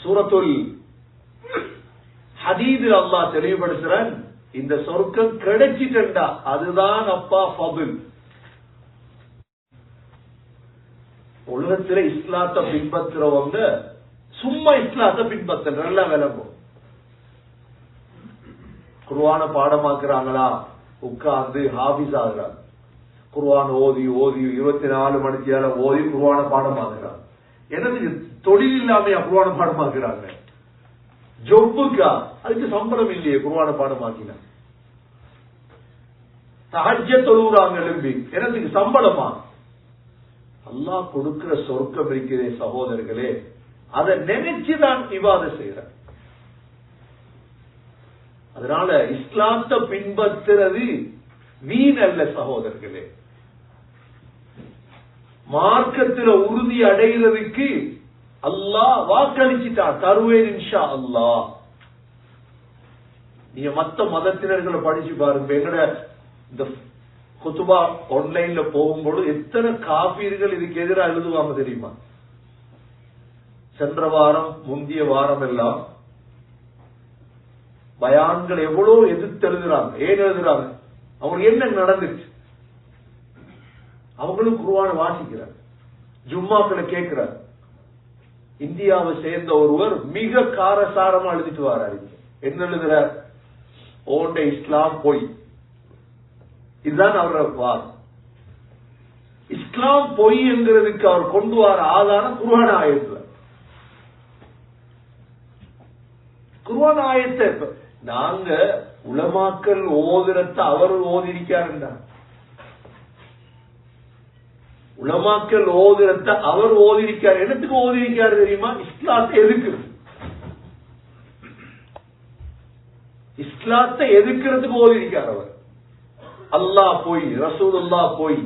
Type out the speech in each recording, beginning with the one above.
சூரத்துல் ஹதீதில் அல்லாஹ் தெளிவுபடுத்துறான், இந்த சொர்க்கம் கிடைச்சிட்டா அதுதான் அப்பா ஃபதுல். உலகத்துல இஸ்லாத்தை பின்பற்றுறவங்க சும்மா இஸ்லாத்தை பின்பற்ற நல்லா விளங்கும். குர்ஆன பாடமாக்குறாங்களா, உட்கார்ந்து ஹாபிஸ் ஆகுறாங்க. குர்ஆன் ஓதி ஓதி 24 மணிக்கு ஓதி குர்ஆன பாடமாக்குறாங்க. எனக்கு தொழில் இல்லாம குர்ஆன பாடமாக்குறாங்க. ஜொப்புக்கா அதுக்கு சம்பளம் இல்லையே குர்ஆன பாடமாக்கினா. தஹஜ்ஜத் தொழுறாங்க எழும்பி, எனக்கு சம்பளமா? அல்லாஹ் கொடுக்கிற சொர்க்கம் இருக்கிறே சகோதரர்களே, அதை நினைச்சுதான் இபாதத் செய்யறேன். அதனால இஸ்லாத்தை பின்பற்றுறது வீண் அல்ல சகோதரர்களே. மார்க்கத்தில் உறுதி அடைகிறதுக்கு அல்லாஹ் வாக்களிச்சுட்டா தருவேன் இன்ஷா அல்லாஹ். நீங்க மத்த மதத்தினர்களை படிச்சு பாருங்க. எங்கட இந்த குத்துபா ஆன்லைன்ல போகும்போது எத்தனை காபீர்கள் இதுக்கு எதிராக எழுதுவாங்க தெரியுமா? சென்ற வாரம் முந்தைய வாரம் எல்லாம் பயான்கள் எவ்வளவு எதிர்த்து எழுதுறாங்க. ஏன் எழுதுறாங்க? அவங்களுக்கு என்ன நடந்துச்சு? அவங்களும் குர்ஆனை வாசிக்கிறார், ஜும்மாக்களை கேட்கிறார். இந்தியாவை சேர்ந்த ஒருவர் மிக காரசாரமா எழுதிட்டு வர்றாரு. என்ன எழுதுறார்? ஓண்ட இஸ்லாம் போய். இதுதான் அவரோட வாதம். இஸ்லாம் பொய் என்கிறதுக்கு அவர் கொண்டு வர ஆதாரம் குர்ஆன் ஆயத்துல. குர்ஆன் ஆயத்தை நாங்க உலமாக்கள் ஓதுறத அவர் ஓதிருக்காருண்டா, உலமாக்கள் ஓதுறத அவர் ஓதிருக்காரு. என்னத்துக்கு ஓதிருக்காரு தெரியுமா? இஸ்லாத்தை எதுக்குறது, இஸ்லாத்தை எதுக்கிறதுக்கு ஓதிருக்கார் அவர். அல்லாஹ் போய் ரசூலுல்லாஹ் போய்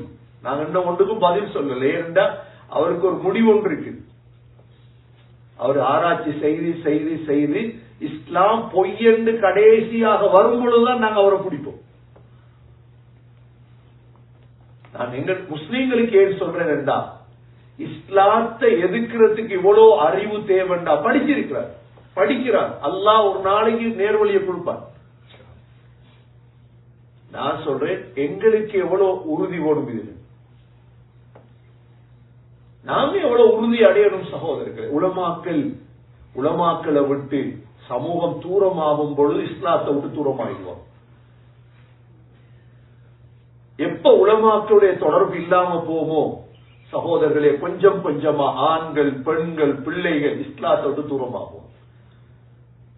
நாங்க என்ன ஒன்றுக்கும் பதில் சொல்லல. ஏன்டா அவருக்கு ஒரு முடிவு ஒன்று இருக்கு. அவர் ஆராய்ச்சி செய்து செய்து செய்து இஸ்லாம் பொய் என்று கடைசியாக வரும் பொழுதுதான் நாங்க அவரை பிடிப்போம். நான் எங்க முஸ்லீம்களுக்கு ஏன் சொல்றேன் என்றா, இஸ்லாத்தை எதிர்க்கிறதுக்கு இவ்வளவு அறிவு தேவைண்டா. படிச்சிருக்கிறார், படிக்கிறார். அல்லாஹ் ஒரு நாளைக்கு நேர்வழியை கொடுப்பார். நான் சொல்றேன் எங்களுக்கு எவ்வளவு உறுதி ஓடும் இது, நாம எவ்வளவு உறுதி அடையணும் சகோதரர்கள். உலமாக்களை விட்டு சமூகம் தூரமாகும் பொழுது இஸ்லாத்தை விட்டு தூரமாகிடுவோம். எப்ப உலமாக்களுடைய தொடர்பு இல்லாம போமோ சகோதரர்களே, கொஞ்சம் கொஞ்சமா ஆண்கள் பெண்கள் பிள்ளைகள் இஸ்லாத்தை விட்டு தூரமாகும்.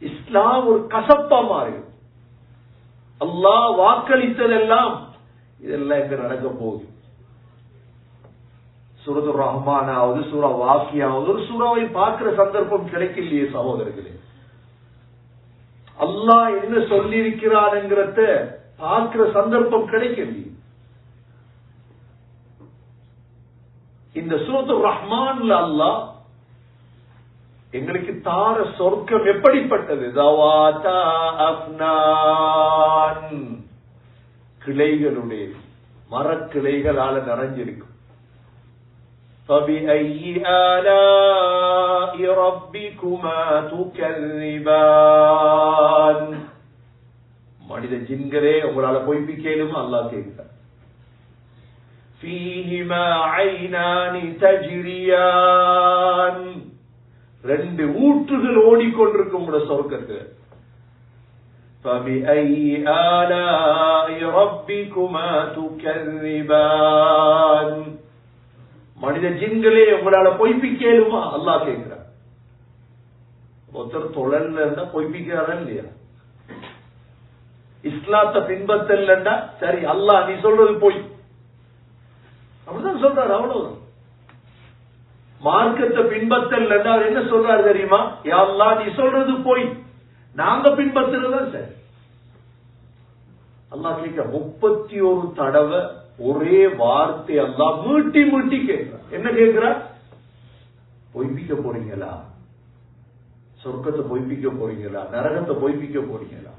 இஸ்லாம் ஒரு கசப்பா மாறி, அல்லாஹ் வாக்களித்ததெல்லாம் இதெல்லாம் எங்க நடக்க போகுது? சூரத்து ரஹ்மானாவது சூரா வாக்கியாவது ஒரு சூறாவை பார்க்கிற சந்தர்ப்பம் கிடைக்கலையே சகோதரர்களே. அல்லாஹ் என்ன சொல்லி இருக்கிறான்ங்கிறத பார்க்கிற சந்தர்ப்பம் கிடைக்கலையே. இந்த சூரத்து ரஹ்மான்ல அல்லாஹ் எங்களுக்கு தார சொர்க்கம் எப்படிப்பட்டது? தவாதா அஃப்னான், கிளைகளுடைய மரக்கிளைகளால நிறைஞ்சிருக்கும். فَبِأَيِّ آلَاءِ رَبِّكُمَا تُكَذِّبَانِ. மனித ஜின்களே உங்களால பொய்ப்பிக்கலுமா? அல்லாஹ் கேட்கிறார். فِيهِمَا عَيْنَانِ تَجْرِيَانِ, ரெண்டு ஊற்றுகள் ஓடிக்கொண்டிருக்கும் உங்களுடைய சொர்க்கத்தில். فَبِأَيِّ آلَاءِ رَبِّكُمَا تُكَذِّبَانِ. மனித ஜின்களே உங்களால பொய்ப்பிக்கலுமா? அல்லாஹ் கேட்கிறார். ஒருத்தர் தொழல்ல இருந்தா பொய்ப்பிக்கிறாரா இல்லையா? இஸ்லாத்தை பின்பற்றலண்டா சரி அல்லாஹ் நீ சொல்றது பொய் அப்படிதான் சொல்றாரு. அவ்வளவுதான். மார்க்கத்தை பின்பற்றலண்டா அவர் என்ன சொல்றாரு தெரியுமா? யா அல்லாஹ் நீ சொல்றது பொய், நாங்க பின்பற்றுறதா சரி. அல்லாஹ் கேட்க 31 தடவை ஒரே வார்த்தை அல்லாஹ் மீட்டி மீட்டி கேட்கிறார். என்ன கேட்கிறார்? பொய்ப்பிக்க போறீங்களா? சொர்க்கத்தை பொய்ப்பிக்க போறீங்களா? நரகத்தை பொய்ப்பிக்க போறீங்களா?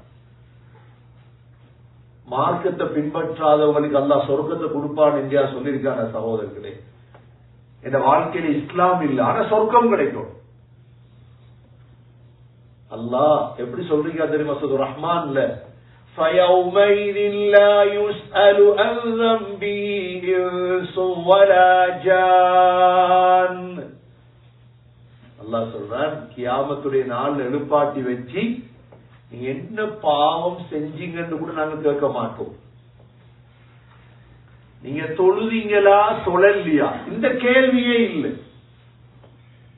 மார்க்கத்தை பின்பற்றாதவங்களுக்கு அல்லாஹ் சொர்க்கத்தை கொடுப்பான் என்று சொல்லியிருக்கான சகோதரர்களே. இந்த வாழ்க்கையில இஸ்லாம் இல்ல, ஆனா சொர்க்கம் கிடைக்கும். அல்லாஹ் எப்படி சொல்றீங்க தெரியுமா? சூரா ரஹ்மான்ல فَيَوْمَئِذٍ لَا يُسْأَلُ عَنْ ذَنبِهِ إِنسٌ وَلَا جَانٌّ. அல்லாஹ் சொல்றான், கியாமத்துடைய நாள் எழுப்பாட்டி வச்சு நீங்க என்ன பாவம் செஞ்சீங்கன்னு கூட நாங்க கேட்க மாட்டோம். நீங்க தொழுதீங்களா தொழலையா இந்த கேள்வியே இல்லை.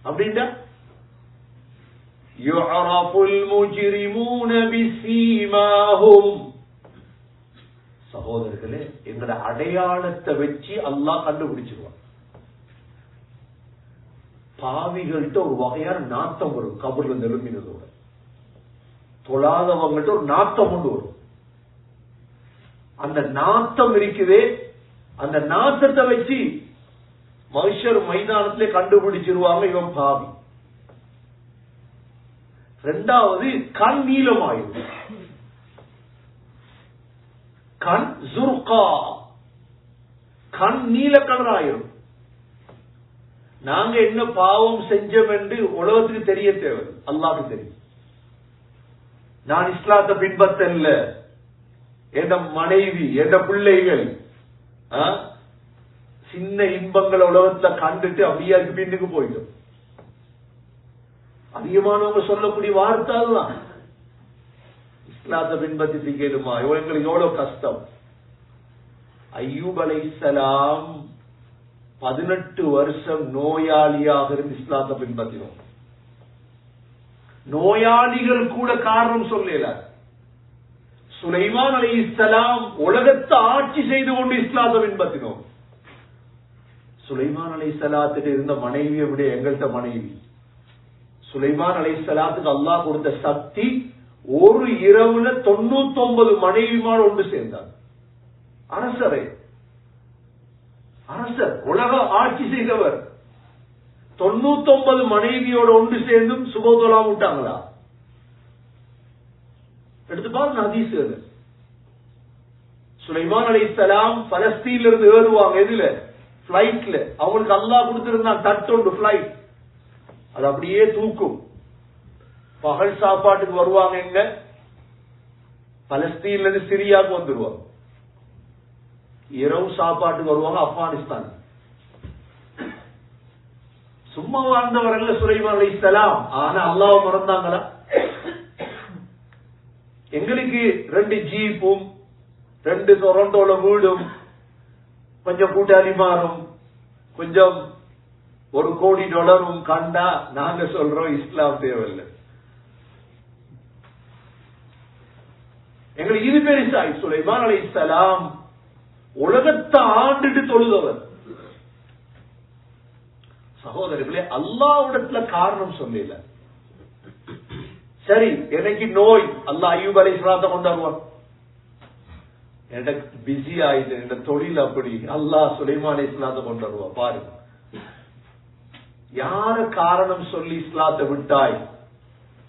அப்படின்னா يُعْرَفُ الْمُجْرِمُونَ بِسِيمَاهُمْ. சகோதரர்களே, எங்கட அடையாளத்தை வச்சு அல்லாஹ் கண்டுபிடிச்சிருவான். பாவிகள்கிட்ட ஒரு வகையான நாட்டம் வரும், கபர்ல நெருங்கினதோட. தொழாதவங்கள்ட்ட ஒரு நாட்டம் கொண்டு வரும். அந்த நாட்டம் இருக்குதே, அந்த நாட்டத்தை வச்சு மனுஷர் மைதானத்திலே கண்டுபிடிச்சிருவாங்க இவன் பாவி. ரெண்டாவது, கண் நீளமாயிரும். கண் ஜுர்கா, கண் நீல கலராயிரும். நாங்க என்ன பாவம் செஞ்சோம் என்று உலகத்துக்கு தெரிய தேவை, அல்லாஹ்வுக்கு தெரியும். நான் இஸ்லாத்தை பின்பற்றல, என் மனைவி என் பிள்ளைகள் சின்ன இன்பங்களை உலகத்துல கண்டுட்டு அப்படியே பின்னுக்கு போயிடும். அதிகமானவங்க சொல்லக்கூடிய வார்த்தை தான், இஸ்லாத்தை பின்பற்றி திங்கலுமா இவங்களுக்கு எவ்வளவு கஷ்டம். அய்யூப் அலைஹிஸ்ஸலாம் 18 வருஷம் நோயாளியாக இருந்து இஸ்லாத்தை பின்பற்றினோம். நோயாளிகள் கூட காரணம் சொல்லல. சுலைமான் அலைஹிஸ்ஸலாம் உலகத்தை ஆட்சி செய்து கொண்டு இஸ்லாத்தை பின்பற்றினோம். சுலைமான் அலைஹிஸ்ஸலாத்துக்கு இருந்த மனைவியை விட எங்கள்கிட்ட மனைவி. சுலைமான் அலைஹிஸ்ஸலாத்துக்கு அல்லாஹ் கொடுத்த சக்தி, ஒரு இரவுல 99 மனைவிமார் ஒன்று சேர்ந்தார். அரசரை, அரசர், உலக ஆட்சி செய்தவர் 99 மனைவியோட ஒன்று சேர்ந்தும் சுபோதலாம் விட்டாங்களா? எடுத்து பாருங்க ஹதீஸ். சுலைமான் அலைஹிஸ்ஸலாம் பலஸ்தீன்ல இருந்து ஏறுவாங்க, எதுல? பிளைட்ல. அவங்களுக்கு அல்லாஹ் கொடுத்திருந்தான் தட்டொண்டு பிளைட், அது அப்படியே தூக்கும். பகல் சாப்பாட்டுக்கு வருவாங்க எங்க? பலஸ்தீன்ல இருந்து சிரியாவுக்கு வந்துருவாங்க. இரவு சாப்பாட்டுக்கு வருவாங்க ஆப்கானிஸ்தான். சும்மா வாழ்ந்தவர்கள் சுலைமான் அலைஹிஸ்ஸலாம். ஆனா அல்லாஹ்வை மறந்தாங்களா? எங்களுக்கு 2 ஜீப்பும் 2 டொரண்டோல வீடும், கொஞ்சம் கூட்டாளி மாறும், கொஞ்சம் $1 கோடி கண்டா நாங்க சொல்றோம் இஸ்லாம் தேவையில்லை. எங்களுக்கு இது பெருசாய். சுலைமான் அலைஹிஸ்ஸலாம் உலகத்தை ஆண்டுட்டு தொழுதவர். சகோதரர்களே, அல்லாஹ்விடத்துல காரணம் சொல்லல. சரி, எனக்கு நோய், அல்லாஹ் அய்யூப் அலைஹிஸ்ஸலாத்தை கொண்டாடுவான். எனக்கு பிஸி ஆயிட்டு, இந்த தொழில் அப்படி, அல்லாஹ் சுலைமான் அலைஹிஸ்ஸலாத்தை கொண்டாடுவா. பாருங்க, யார காரணம் சொல்லி இஸ்லாத்தை விட்டாய்?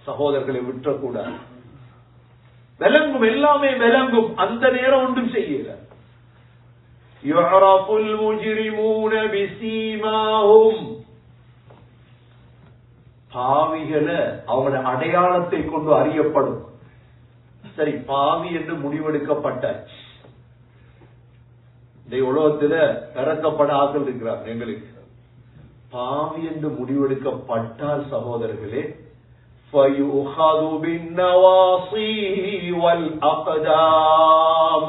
சகோதரர்களை விட்டக்கூடாது. விளங்கும், எல்லாமே விளங்கும், அந்த நேரம் ஒன்றும் செய்யல. யுஅரஃபுல் முஜ்ரிமூன பிஸீமாஹும். பாவிகளை அவங்களோட அடையாளத்தை கொண்டு அறியப்படும். சரி, பாவி என்று முடிவெடுக்கப்பட்டாச்சு. இந்த உலகத்தில் இறக்கப்பட ஆக்கள் இருக்கிறார். எங்களுக்கு பாவி என்று முடிவெடுக்கப்பட்டால் சகோதரர்களே, فَيُؤْخَذُ بِالنَّوَاصِي وَالْأَقْدَامِ.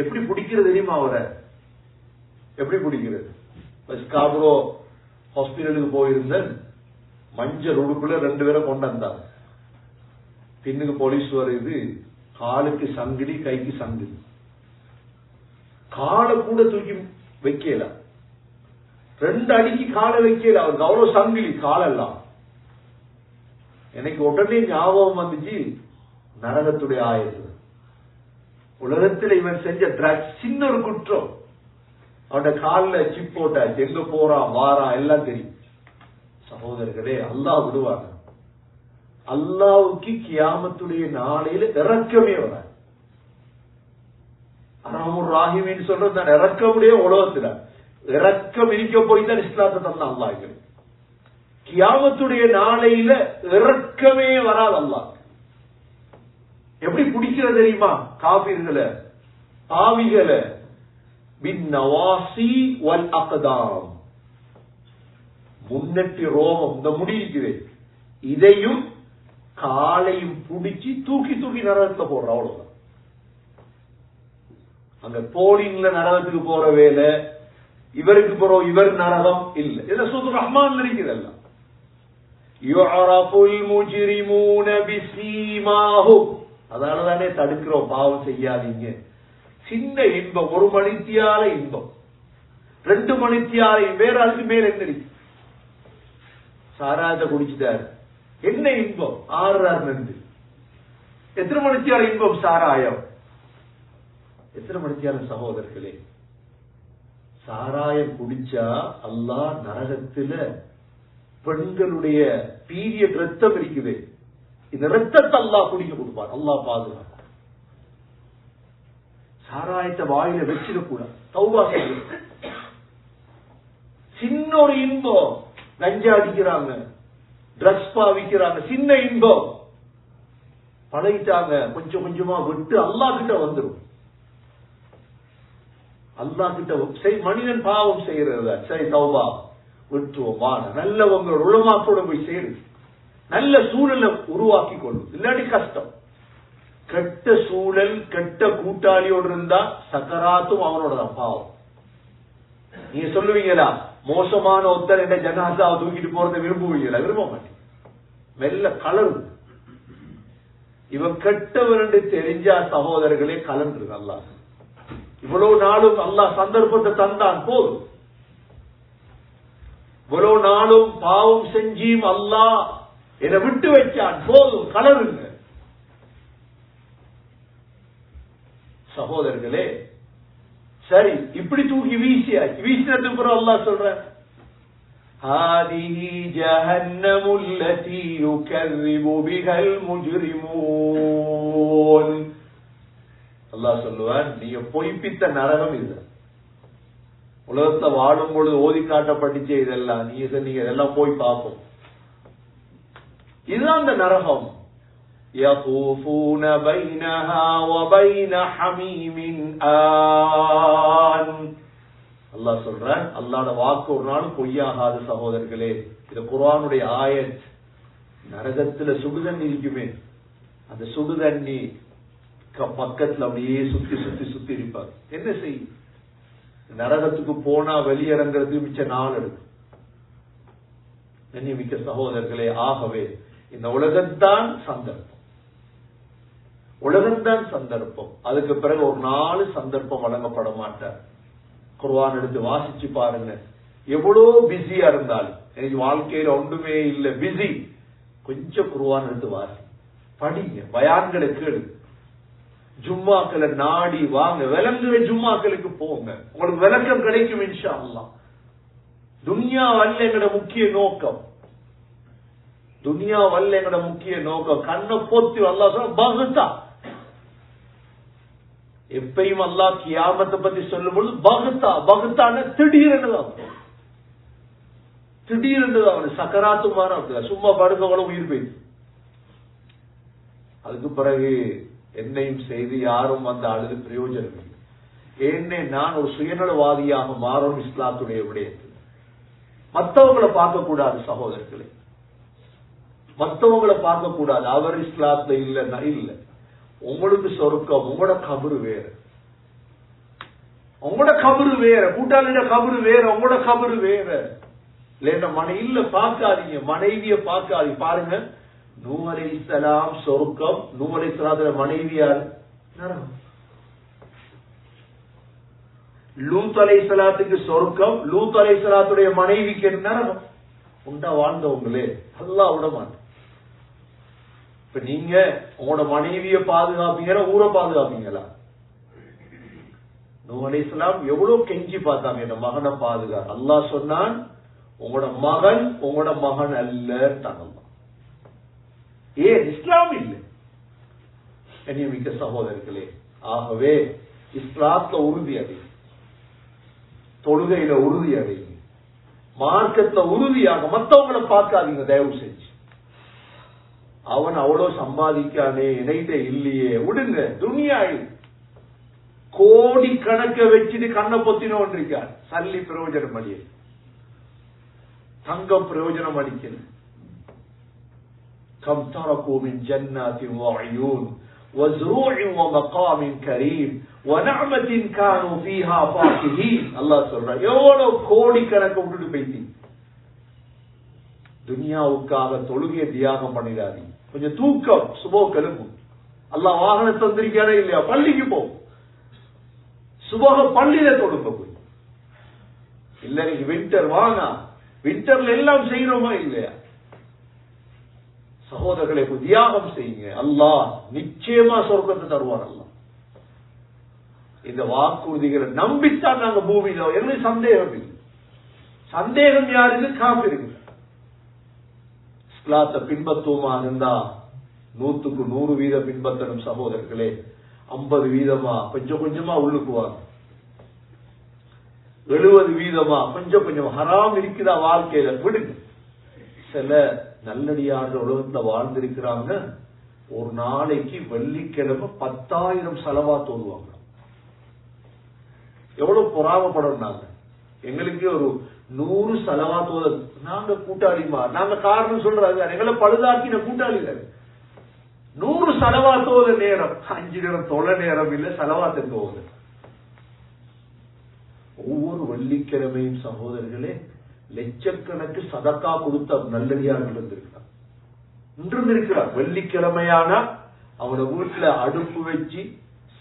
எப்படி பிடிக்கிறது தெரியுமா? அவரை எப்படி பிடிக்கிறது? ஸ்காப்ரோ ஹாஸ்பிட்டலுக்கு போயிருந்த மஞ்சள் உடுப்புல 2 பேரை கொண்டு வந்தாங்க. பின்னுக்கு போலீஸ் வருது, காலுக்கு சங்கிலி, கைக்கு சங்கிலி, காலை கூட தூக்கி வைக்கல, 2 அடிக்கு காலை வைக்கல. அவருக்கு அவ்வளவு சங்கிலி காலெல்லாம். எனக்கு உடனே ஞாபகம் வந்துச்சு நரகத்துடைய ஆயத்து. உலகத்தில் இவன் செஞ்ச ட்ரக்ஸ் சின்ன ஒரு குற்றம். அவனோட காலில் சிப் போட்டாச்சு, எங்க போறான் வாரான் எல்லாம் தெரியும். சகோதரர்களே, அல்லாஹ் விடுவாங்க. அல்லாஹ்வுக்கு கியாமத்துடைய நாளையில இறக்கமே வர. அர்ஹமுர் ராஹிமீன் சொல்றது இறக்கமுடைய உலகத்துல இறக்கம் இருக்க போய் தான் இஸ்லாத்தை தந்தான் அல்லாஹ். கியாமத்துடைய நாளையில இறக்கமே வராது அல்லாஹ். எப்படி பிடிக்கிறது தெரியுமா? காபிர்களை, பாவிகளை, பின் நவாசி வல் அக்தாம், முன்னெட்டி ரோமம், இந்த முடி இருக்குது, இதையும் காலையும் பிடிச்சி தூக்கி தூக்கி நரகத்துல போடுற, அவ்வளவுதான். அங்க போலின்ல நரகத்துக்கு போற வேலை, இவருக்கு போறோம், இவர் நரகம் இல்ல. இதுல சூரத்துர் ரஹ்மான் இருக்கிறதல்ல, யுஅரஃபுல் முஜ்ரிமூன பிஸீமாஹும், அதனாலதானே தடுக்கிறோம், பாவம் செய்யாதீங்க. சின்ன இன்பம், 1 மணித்தியால இன்பம், 2 மணித்தியால வேற அதுக்கு மேல என்ன இருக்கு? சாராயத்தை குடிச்சுட்டாரு, என்ன இன்பம்? 6 எத்தனை மணித்தியால இன்பம்? சாராயம் எத்தனை மணித்தியால? சகோதரர்களே, சாராயம் குடிச்சா அல்லாஹ் நரகத்துல பெண்களுடைய பீரியட் ரத்தம் இருக்குது, இந்த ரத்தத்தை அல்லாஹ் குடிக்க கொடுப்பார். அல்லாஹ் பாதுகாப்பார். சாராயத்தை வாயில வச்சிடக்கூடாது, தௌபா செய்யணும். சின்ன ஒரு இன்பம், கஞ்சா அடிக்கிறாங்க, ட்ரக்ஸ் பாவிக்கிறாங்க, சின்ன இன்பம், பழகிட்டாங்க, கொஞ்சம் கொஞ்சமா விட்டு அல்லாஹ் கிட்ட வந்துடும். அல்லாஹ் கிட்ட மனிதன் பாவம் செய்யறது, சரி தௌபா விட்டுவோம், நல்லவங்க உலமாக்களோட போய் சேரு, நல்ல சூழலை உருவாக்கி கொள்ளும், இல்லாட்டி கஷ்டம். கெட்ட சூழல், கெட்ட கூட்டாளியோடு இருந்தா சக்கராத்தும் அவனோட தான் பாவம். நீங்க சொல்லுவீங்களா, மோசமான ஒருத்தர் என்ற ஜனாசாவை தூக்கிட்டு போறதை விரும்புவீங்களா? விரும்ப மாட்டேன். மெல்ல கலரு, இவன் கெட்டவர் என்று தெரிஞ்சா சகோதரர்களே கலந்து. அல்லாஹ் இவ்வளவு நாளும் அல்லாஹ் சந்தர்ப்பத்தை தந்தான், போதும். இவ்வளவு நாளும் பாவம் செஞ்சியும் அல்லாஹ் என்னை விட்டு வச்சான், போதும், கலருங்க. சகோதரர்களே, சரி, இப்படி தூக்கி வீசினதுக்கு பிறகு அல்லாஹ் சொல்ற, ஹாதிஹி ஜஹன்னமு அல்லதி யுகர்ரிபு பிஹல் முஜ்ரிமூன். அல்லாஹ் சொல்லுவான், நீங்க பொய்ப்பித்த நரகம் இது. உலகத்துல வாழும் பொழுது ஓதி காட்டப்பட்டுச்சே இதெல்லாம், நீங்க சொன்னீங்க இதெல்லாம் போய் பார்ப்போம். இதுதான் அந்த நரகம். يَطُوفُونَ بَيْنَهَا وَبَيْنَ حَمِيمٍ آن. அல்லாஹ் சொல்றான், அல்லாஹ்வுடைய வாக்கு ஒரு நாள் பொய்யாகாது சகோதரர்களே. இது குர்ஆனுடைய ஆயத். நரகத்துல சுடுதண்ணி இருக்குமே, அந்த சுடுதண்ணி பக்கத்துல அப்படியே சுத்தி சுத்தி சுத்தி இருப்பார். என்ன செய்யும்? நரகத்துக்கு போனா வெளியிறங்கிறது மிச்ச நாள் எடுக்கும். மிக்க சகோதரர்களே, ஆகவே இந்த உலகத்தான் சந்தர்ப்பம், உலகம்தான் சந்தர்ப்பம். அதுக்கு பிறகு ஒரு நாள் சந்தர்ப்பம் வழங்கப்பட மாட்டார். குர்ஆன் எடுத்து வாசிச்சு பாருங்க, எவ்வளவு பிஸியா இருந்தாலும், எனக்கு வாழ்க்கையில ஒன்றுமே இல்லை, பிஸி, கொஞ்சம் குர்ஆன் எடுத்து வாசி, படிங்க, பயான்களை கேளு, ஜும்மாக்களை நாடி வாங்க, விளங்குற ஜும்மாக்களுக்கு போங்க, உங்களுக்கு விளக்கம் கிடைக்கும் இன்ஷா அல்லாஹ். துன்யா வல்ல எங்கட முக்கிய நோக்கம், துன்யா வல்ல எங்கட முக்கிய நோக்கம். கண்ணை போத்தி அல்லாஹ் சொல்ற பகுத்தா, எப்பயும் அல்லாஹ் கியாமத்தை பத்தி சொல்லும் பொழுது பகுத்தா, பகுத்தான திடீரென்றுதான், திடீரென்றுதான். சக்கராத்து மாற சும்மா படுக்கவள உயிர் போயிடுது. அதுக்கு பிறகு என்னையும் செய்து யாரும் வந்து அழுது பிரயோஜனம் இல்லை. ஏன்னே நான் ஒரு சுயநலவாதியாக மாறும் இஸ்லாத்துடைய விடயத்தில். மற்றவங்களை பார்க்க கூடாது சகோதரர்களே, மற்றவங்களை பார்க்க கூடாது. அவர் இஸ்லாத்துல இல்லைன்னா இல்ல, உங்களுக்கு சொர்க்கம், உங்களோட கபரு வேற, உங்களோட கபரு வேற, கூட்டாளிட கபரு வேற, உங்களோட கபரு வேற. இல்ல மனை இல்ல, பார்க்காதீங்க, மனைவிய பார்க்காதீங்க. பாருங்க, நூஹ் அலைஹிஸ்ஸலாம் சொர்க்கம், நூஹ் அலைஹிஸ்ஸலாத்துடைய மனைவியார் நரகம். லூத் அலைஹிஸ்ஸலாத்துக்கு சொர்க்கம், லூத் அலைஹிஸ்ஸலாத்துடைய மனைவிக்கு நரகம். உண்டா வாழ்ந்தவங்களே அல்லாஹ் விட மாட்டேன். இப்ப நீங்க உங்களோட மனைவிய பாதுகாப்பீங்களா, ஊரை பாதுகாப்பீங்களா? நூஹ் அலைஹிஸ்ஸலாம் எவ்வளவு கெஞ்சி பார்த்தாங்க, இந்த மகனை பாதுகா. அல்லாஹ் சொன்னான், உங்களோட மகன் உங்களோட மகன் அல்ல. ஏன் இஸ்லாம் இல்லை? மிக்க சகோதரர்களே, ஆகவே இஸ்லாத்துல உறுதி அடையும், தொழுகையில உறுதி அடையும், மார்க்கத்துல உறுதியாக மத்தவங்களை பார்க்காதீங்க தயவு செஞ்சு. அவன் அவ்வளவு சம்பாதிக்கானே என்கிட்ட இல்லையே விடுங்க. துனியா கோடி கணக்க வச்சுட்டு கண்ணை பொத்தினோன் இருக்கார். சல்லி பிரயோஜனம் அடிய, தங்கம் பிரயோஜனம் அடிக்கல. கம் தரகு மின் ஜன்னாத்தின் வஅயூன் வஸ்ரூஇன் வமகாமின் கரீம் வநஅமத்தின் கானூ ஃபீஹா ஃபாகிஹீன். அல்லாஹ் சொல்றான், எவ்வளவு கோடி கணக்க விட்டுட்டு போயிட்டீங்க. துனியாவுக்காக தொழுகையை தியாகம் பண்ணிடாதீங்க. கொஞ்சம் தூக்கம் சுபோ கெலுக்கும். அல்லாஹ் வாகனம் தந்திருக்கானே இல்லையா, பள்ளிக்கு போ, சுபோக பள்ளியில தொழுக்க போய். இல்ல நீங்க வின்டர் வாங்க, வின்டர்ல எல்லாம் செய்யறோமா இல்லையா? சகோதரர்களை தியாகம் செய்யுங்க. அல்லாஹ் நிச்சயமா சொர்க்கத்தை தருவார். அல்லாஹ் இந்த வாக்குறுதிகளை நம்பித்தான் நாங்க பூமியில, எங்களுக்கு சந்தேகம் இல்லை. சந்தேகம் யாருக்கு? காபிருக்கு. இஸ்லாத்தை பின்பற்றுவமா இருந்தா 100க்கு 100% பின்பற்றணும் சகோதரர்களே. 50% கொஞ்சம் கொஞ்சமா உள்ளுக்குவாங்க, 70% கொஞ்சம் கொஞ்சம் ஹராம் இருக்குதா வாழ்க்கையில விடுங்க. சில நல்லடியார்கள் உலகத்துல வாழ்ந்திருக்கிறாங்க, ஒரு நாளைக்கு வெள்ளிக்கிழமை 10,000 ஸலவாத் ஓதுவாங்க. எவ்வளவு பொறாமப்படும். நாங்க எங்களுக்கு ஒரு 100 ஸலவாத் ஓத நாங்க கூட்டாளிமா, நாங்க காரணம் சொல்றாங்க எங்களை பழுதாக்கின கூட்டாளிகள். 100 ஸலவாத் ஓத நேரம் 5 நேரம் தொலை நேரம் இல்ல, ஸலவாத்துக்கு ஓது. ஒவ்வொரு வெள்ளிக்கிழமையும் சகோதரர்களே லட்சக்கணக்கு சதக்கா கொடுத்த நல்லடியார்கள் இருந்திருக்கிறார், இன்றும் இருக்கிறார். வெள்ளிக்கிழமையான அவன வீட்டுல அடுப்பு வச்சு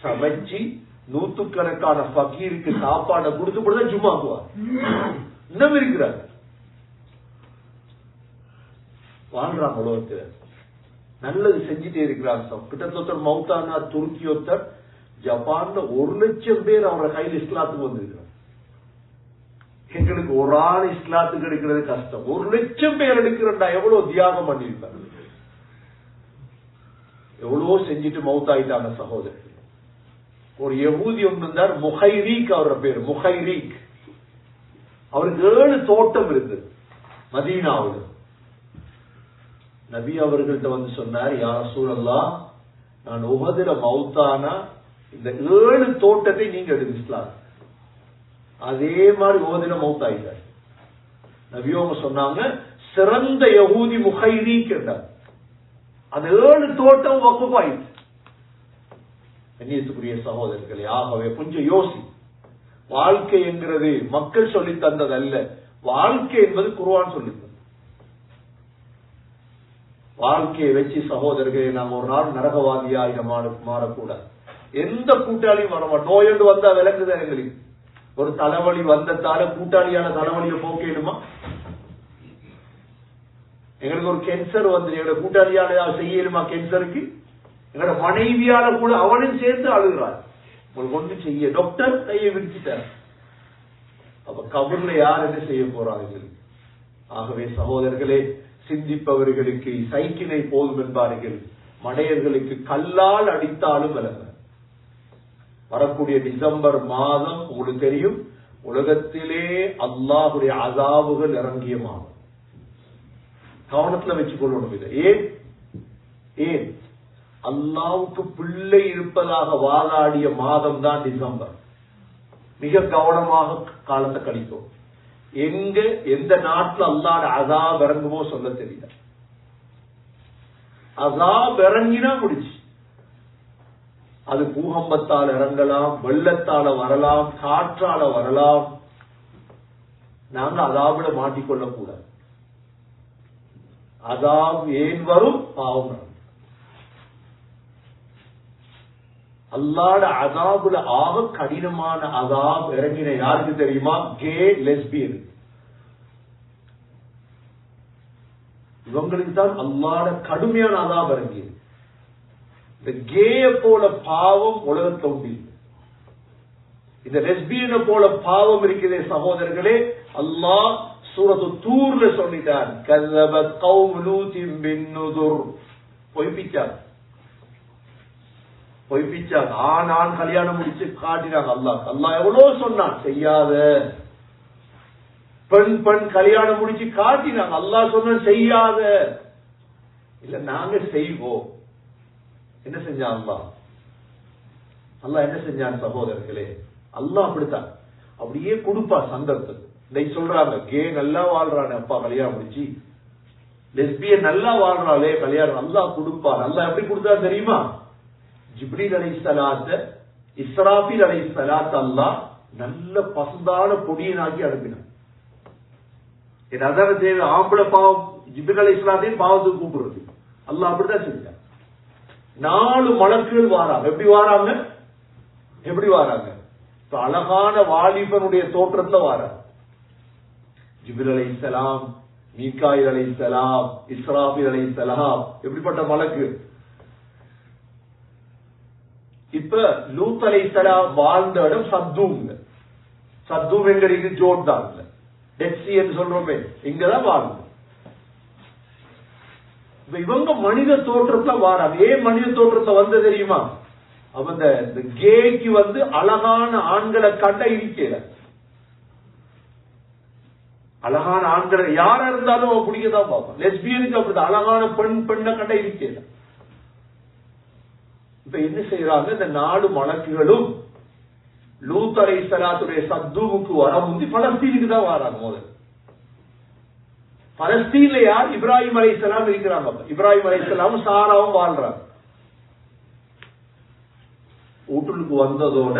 சமைச்சு 100கணக்கான ஃபகீருக்கு சாப்பாடை கொடுத்து கொடுத்தா ஜும்மாக்குவார். இன்னும் இருக்கிறார், வாழ்றாங்க உலகத்துல, நல்லது செஞ்சுட்டே இருக்கிறாங்க. கிட்டத்தட்ட மௌத்தானா துருக்கி ஒருத்தர், ஜப்பான்ல 1,00,000 பேர் அவரோட கையில் இஸ்லாத்துக்கு வந்திருக்கிறார். எங்களுக்கு ஒரு ஆள் இஸ்லாத்துக்கு எடுக்கிறது கஷ்டம், 1,00,000 பேர் எடுக்கிறா எவ்வளவு தியாகம் பண்ணிருக்காங்க, எவ்வளவோ செஞ்சுட்டு மௌத்தாயிட்டாங்க சகோதரர். ஒரு யஹூதி ஒன்று இருந்தார், முஹைரீக் அவரோட பேரு, முஹைரீக். அவருக்கு 7 தோட்டம் இருந்தது மதீனாவில். நபி அவர்கள்ட்ட வந்து சொன்னார், யா ரசூலல்லாஹ், நான் உஹதுல மௌத்தானா இந்த 7 தோட்டத்தை நீங்க எடுக்கலாம். அதே மாதிரி உஹதுல மௌத்தாயிட்டார். நபியோங்க சொன்னாங்க, சிறந்த யஹூதி முஹைரீக் என்றார். அந்த 7 தோட்டம் வக்ஃபாயிட்டு. கண்ணியத்துக்குரிய சகோதரர்களே, ஆகவே கொஞ்சம் யோசி. வாழ்க்கை என்கிறது மக்கள் சொல்லி தந்தது அல்ல, வாழ்க்கை என்பது குர்ஆன் சொல்லி தந்தது. வாழ்க்கையை வச்சு சகோதரர்களே நாங்க ஒரு நாள் நரகவாதியாக மாறக்கூடாது. எந்த கூட்டாளியும் வர நோயொண்டு வந்தா விளங்குதான் எங்களுக்கு. ஒரு தலைவலி வந்ததால கூட்டாளியான தலைவலியை போக்கணுமா? எங்களுக்கு ஒரு கேன்சர் வந்து எங்களோட கூட்டாளியால செய்யணுமா? கேன்சருக்கு எங்களோட மனைவியால கூட அவனையும் சேர்த்து அழுகிறார். உங்களுக்கு ஒன்று செய்ய டாக்டர் கையை விரிச்சிட்டார். அப்ப கபர்ல யார் என்ன செய்ய போறாங்க? ஆகவே சகோதரர்களே, சிந்திப்பவர்களுக்கு சைக்கிளை போதும் என்பார்கள், மடையர்களுக்கு கல்லால் அடித்தாலும் விலக. வரக்கூடிய டிசம்பர் மாதம் உங்களுக்கு தெரியும், உலகத்திலே அல்லாஹுடைய அஸாபுகள் இறங்கிய மாதம். கவனத்துல வச்சுக் கொள்ளணும் இதை. ஏன் அல்லாஹ்வுக்கு பிள்ளை இருப்பதாக வாதாடிய மாதம் தான் டிசம்பர். மிக கவனமாக காலத்தை கழிக்கும். எந்த நாட்டில் அல்லாஹ் அஸாப் இறங்குமோ சொல்ல தெரியல. அஸாப் இறங்கினா முடிச்சு. அது பூகம்பத்தால் இறங்கலாம், வெள்ளத்தால வரலாம், காற்றால வரலாம். நாங்க அஸாபில மாட்டிக்கொள்ள கூடாது. அஸாப் ஏன் வரும்? பாவம். அல்லாஹ்வுடைய அஸாபுல ஆக கடினமான அஸாப் இறங்கின யாருக்கு தெரியுமா? K lesbian. இவங்களுக்கு தான் அல்லாஹ்வுடைய கடுமையான அஸாப் இறங்கியது. இந்த கேய போல பாவம் உலகத்துல உண்டு. இந்த லெஸ்பியனை போல பாவம் இருக்கிறதே சகோதரர்களே, அல்லாஹ் சூரத்து தூர்ல சொல்லிட்டான், கஸபத் கௌம் லூத்தின் பின்னுதுர். பொய்ப்பிச்சாங்க. ஆண் கல்யாணம் முடிச்சு காட்டினாங்க. அல்லாஹ் எவ்வளவு சொன்னான், செய்யாத. பெண் கல்யாணம் முடிச்சு காட்டினாங்க. அல்லாஹ் சொன்ன செய்யாத, இல்ல நாங்க செய்வோம். என்ன செஞ்சான் அல்லாஹ்? அல்லாஹ் என்ன செஞ்சான் சகோதரர்களே? அல்லாஹ் அப்படித்தான் அப்படியே கொடுப்பா சந்தர்ப்பம். இன்னைக்கு சொல்றாங்க கே நல்லா வாழ்றானே அப்பா கல்யாணம் முடிச்சு, லெஸ்பியன் நல்லா வாழ்றாளே கல்யாணம். அல்லாஹ் கொடுப்பார். அல்லாஹ் எப்படி கொடுத்தா தெரியுமா? ஜிப்ரீல் அலைஹிஸ்ஸலாத்த இஸ்ராஃபீல் அலைஹிஸ்ஸலாத்த அல்லாஹ் நல்ல பசுந்தான பொடியனாக்கி அனுப்பினான். அதான தேவை. ஆம்பளை பாவம் ஜிப்ரீல் அலைஹிஸ்ஸலாத்தையும் பாவத்துக்கு கூப்பிடுறது. அல்லாஹ் அப்படிதான் செஞ்சான். 4 மலக்குகள் வாராங்க. எப்படி வாராங்க? அழகான வாலிபனுடைய தோற்றத்துல வாராங்க. ஜிப்ரீல் அலைஹிஸ்ஸலாம், மீகாயில் அலைஹிஸ்ஸலாம், இஸ்ராஃபீல் அலைஹிஸ்ஸலாம். எப்படிப்பட்ட மலக்கு? இப்ப லூத் அலைஹிஸ்ஸலாம் வாழ்ந்த இடம் சத்தூம். சத்தூம் எங்க இருக்கு? ஜோர்தான், டெட் சீ என்று சொல்றோமே, இங்கதான் வாழ்ந்து. இவங்க மனித தோற்றத்துல வாராங்க. ஏன் மனித தோற்றத்தை வந்த தெரியுமா? அவன் இந்த கேக்கு அழகான ஆண்களை கண்ட இருக்கல. அழகான ஆண்களை யாரா இருந்தாலும் அவன் பிடிக்கதான் பார்ப்பான். லெஸ்பியனுக்கு அப்படி அழகான பெண்ணை கண்ட இருக்கல. இப்ப என்ன செய்யறாங்க? இந்த 4 மலக்குகளும் லூத் அலைஹிஸ்ஸலாத்துடைய சத்தூமுக்கு வர முந்தி பலஸ்தீனுக்கு தான் வராங்க. முதல் பலஸ்தீன்ல யார்? இப்ராஹிம் அலைஹிஸ்ஸலாம் இருக்கிறாங்க. இப்ராஹிம் அலைஹிஸ்ஸலாம் சாராவும் வாழ்றாங்க. வீட்டுக்கு வந்ததோட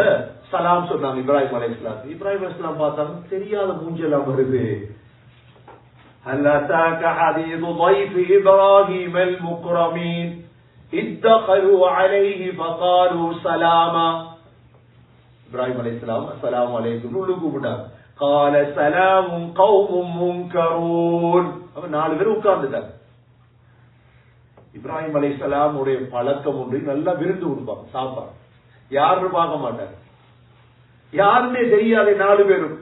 சலாம் சொன்னாங்க இப்ராஹிம் அலைஹிஸ்ஸலாம். இப்ராஹிம் அலைஹிஸ்ஸலாம் பார்த்தாங்க, தெரியாத மூஞ்செல்லாம் வருது. ஹல் அதாக ஹதீது ضيف இப்ராஹிம் المكرمين இத்தகலு அலைஹி ஃபகாலு சலாமா. இப்ராஹிம் அலைஹிஸ்ஸலாம் அஸ்ஸலாமு அலைக்கும் கூப்பிட்டாங்க. قال سلام قوم منكرون. அவ 4 பேர் உட்கார்ந்துட்டாங்க. இப்ராஹிம் அலைஹிஸ்ஸலாம் உடைய பழக்கம் ஒன்று, நல்லா விருந்து கொடுப்பாங்க, சாப்பாடு. யாருன்னு பார்க்க மாட்டாங்க, யாருன்னே தெரியாத 4 பேரும்.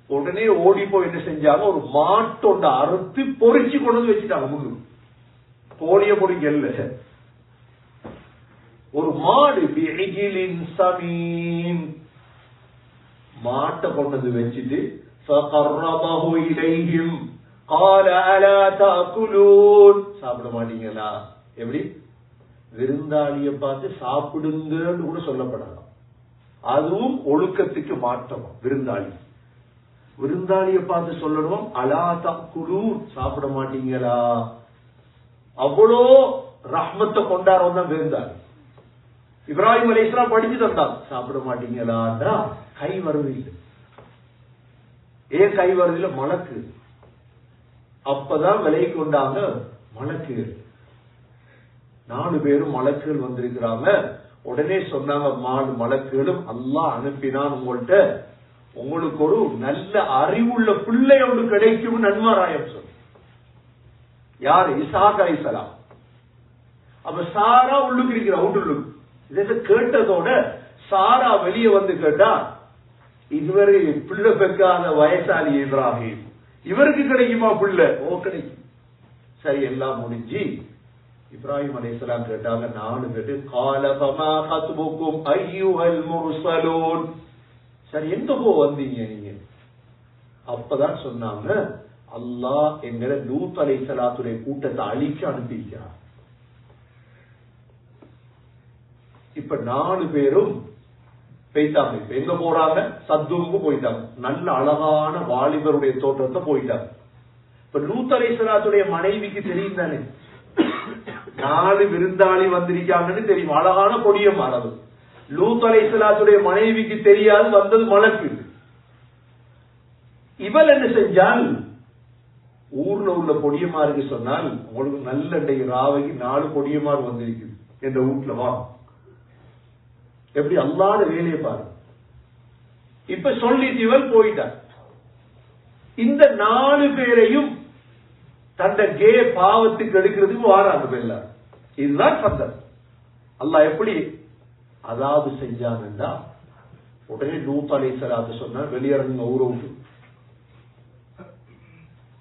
உடனே ஓடி போய் என்ன செஞ்சாங்க? ஒரு மாட்டோட அறுத்து பொறிச்சு கொண்டு வந்து வச்சுட்டாங்க. முன்னு போலிய பொறிக்கல்ல, ஒரு மாடு பிஇஜிலின் சமீன் மாட்டை கொண்டு வந்து வச்சுட்டு فقربه إليهم قال ألا تأكلون. சாப்பிட மாட்டீங்களா? எப்படி? விருந்தாளிய பார்த்து சாப்பிடுங்கன்னு கூட சொல்லப்படலாம். அதுவும் ஒழுக்கத்துக்கு மாற்றம். விருந்தாளிய பார்த்து சொல்லணும் அலா தஅகுலூன், சாப்பிட மாட்டீங்களா? அவ்வளோ ரஹ்மத்தை கொண்டாடுறவன் தான் விருந்தாளி. இப்ராஹிம் அலைஹிஸ்ஸலாம் படிச்சு தந்தாங்க. சாப்பிட மாட்டீங்களான்னா கை வருவதில்லை. ஏன் கை வருதில்லை? மலக்கு. அப்பதான் விலை கொண்டாங்க மலக்குகள். 4 பேரும் மலக்குகள் வந்திருக்கிறாங்க. உடனே சொன்னாங்க, 4 மலக்குகளும் அல்லாஹ் அனுப்பினான் உங்கள்கிட்ட, உங்களுக்கு ஒரு நல்ல அறிவுள்ள பிள்ளை ஒன்று கிடைக்கும் நன்மாராயம் சொன்ன. யாரு? இஸ்ஹாக் அலைஹிஸ்ஸலாம். அப்ப சாரா உள்ளுக்கு இருக்கிற அவுட்டுள்ளுக்கு இதை கேட்டதோட சாரா வெளியே வந்து கேட்டா, இதுவரை பிள்ளை பெக்காத வயசாளி இப்ராஹிம், இவருக்கு கிடைக்குமா பிள்ளை? ஓ கிடைக்கும். சரி, எல்லாம் முடிஞ்சு இப்ராஹிம் அலைஹிஸ்ஸலாம் கேட்டாங்க 4 பேரு. கால ஃபமா ஹத்புக்கும் அய்யுஹல் முர்ஸலூன். சரி, எங்க போ வந்தீங்க நீங்க? அப்பதான் சொன்னாங்க, அல்லாஹ் எங்களை லூத் அலைஹிஸ்ஸலாத்துடைய கூட்டத்தை அழிக்க அனுப்பியிருக்கிறார். இப்ப 4 பேரும் போயிட்டாங்க. இப்ப எங்க போறாங்க? சத்தூமுக்கு போயிட்டாங்க. நல்ல அழகான வாலிபருடைய தோற்றத்தை போயிட்டாங்க. இப்ப லூத் அலைஹிஸ்ஸலாத்துடைய மனைவிக்கு தெரியும் தானே, 4 விருந்தாளி வந்திருக்காங்கன்னு தெரியும். அழகான கொடிய மரபு. லூத் அலைஹிஸ்ஸலாத்துடைய மனைவிக்கு தெரியாது வந்தது மலக்கு. இவள் என்ன செஞ்சால், ஊர்ல உள்ள பொடியமாருக்கு சொன்னால், உங்களுக்கு நல்ல ராவைக்கு 4 பொடியமார் வந்திருக்கு என்ற வீட்டுல வா. எப்படி அல்லாத வேலையை பாரு. இப்ப சொல்லிட்டு இவள் போயிட்டார். இந்த 4 பேரையும் தந்த கே பாவத்துக்கு எடுக்கிறதுக்கு வாராங்க எல்லாரும். இதுதான் சந்தம். அல்லாஹ் எப்படி அதாவது செஞ்சாங்கன்னா, உடனே லூத் அலைஹிஸ்ஸலாத்து சொன்னார், வெளியிறங்க ஊரை விட்டு.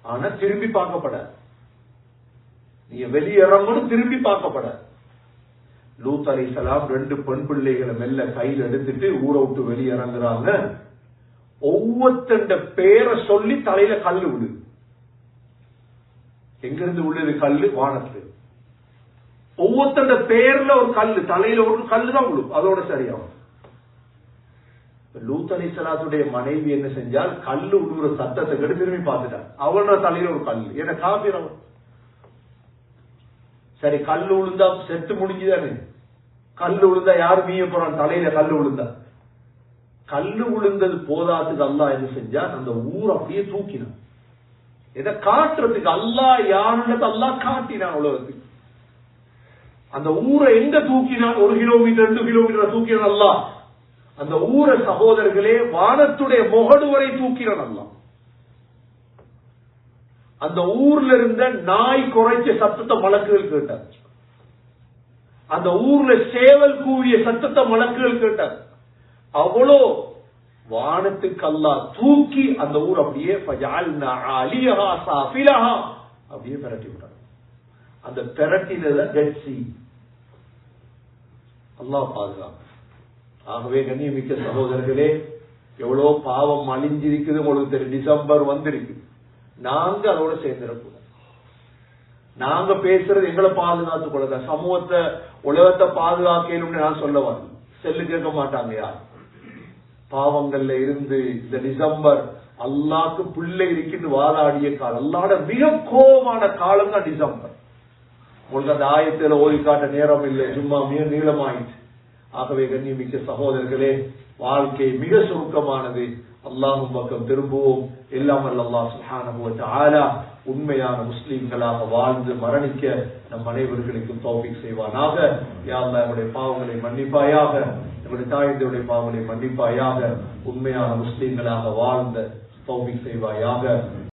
ஆனா திரும்பி பார்க்கப்படாது. நீங்க வெளியிறங்கணும், திரும்பி பார்க்கப்படாது. லூத் அலைஹிஸ்ஸலாம் 2 பெண் பிள்ளைகளை மெல்ல கையில் எடுத்துட்டு ஊரை விட்டு வெளியிறங்குறாங்க. ஒவ்வொருத்தண்ட பேரை சொல்லி தலையில கல்லு விழுது. எங்கிருந்து விழுது கல்லு? வானத்துல. ஒவ்வொருத்தண்ட பேர்ல ஒரு கல்லு, தலையில ஒரு கல்லு தான் விழும். அதோட சரியாகும். லூத் அலைஹிஸ்ஸலாத்துடைய மனைவி என்ன செஞ்சால், கல்லு விழுற சத்தத்தை கேட்டு திரும்பி பார்த்துட்டார். அவனோட தலையில ஒரு கல்லு. என்ன காபீர் அவன். சரி, கல்லு விழுந்தா செத்து முடிஞ்சுதானே. கல்லு விழுந்தா யாரு மீய போறான்? தலையில கல்லு விழுந்தா. கல்லு விழுந்தது போதாதுக்கு அல்லாஹ் என்ன செஞ்சா, அந்த ஊர் அப்படியே தூக்கினான். எதை காட்டுறதுக்கு அல்லாஹ் யாருன்னு அல்லாஹ் காட்டினான் உலகத்துக்கு. அந்த ஊரை எங்க தூக்கினான்? 1 கிலோமீட்டர் 2 கிலோமீட்டர் தூக்கினான் அல்லாஹ். அந்த ஊரை சகோதரர்களே வானத்துடைய முகடு வரை தூக்கினான் அல்லாஹ். அந்த ஊர்ல இருந்த நாய் குறைச்ச சத்தத்தை மலக்குகள் கேட்டார். அந்த ஊர்ல சேவல் கூவிய சத்தத்தை மலக்குகள் கேட்டார். அவ்வளோ வானத்துக்கு அல்லாஹ் தூக்கி அந்த ஊர் அப்படியே அப்படியே பெரட்டி விட்டார். அந்த பெரட்டில டெட் சீ. அல்லாஹ் பாதுகாப்பு. ஆகவே கண்ணியமிக்க சகோதரர்களே, எவ்வளவு பாவம் அழிஞ்சிருக்குது உங்களுக்கு தெரியும். டிசம்பர் வந்திருக்கு. நாங்க அதோட சேர்ந்திடக்கூடாது. நாங்க பேசுறது எங்களை பாதுகாத்துக் கொள்ளதான். சமூகத்தை உலகத்தை பாதுகாக்கணும்னு நான் சொல்ல வரேன். செல்லு கேட்க மாட்டாங்க யார். பாவங்கள்ல இருந்து இந்த டிசம்பர் அல்லாஹ்க்கு பிள்ளை இருக்குன்னு வாதாடிய காலம், அல்லாஹ்வோட மிக கோபமான காலம் தான் டிசம்பர். உங்களுக்கு அந்த ஆயத்துல ஓதி காட்ட நேரம் இல்லை, சும்மா மிக நீளமாயிடுச்சு. ஆகவே கண்ணியமிக்க சகோதரர்களே, வாழ்க்கை மிக சுருக்கமானது. அல்லாஹ்வின் பக்கம் திரும்புவோம். எல்லாம் அல்லாஹ் சுப்ஹானஹு வ தஆலா உண்மையான முஸ்லிம்களாக வாழ்ந்து மரணிக்க நம் அனைவர்களுக்கும் தௌஃபீக் செய்வானாக. யா அல்லாஹ், நம்முடைய பாவங்களை மன்னிப்பாயாக, நம்முடைய தாய்ந்தருடைய பாவங்களை மன்னிப்பாயாக, உண்மையான முஸ்லிம்களாக வாழ்ந்த தௌஃபீக் செய்வாயாக.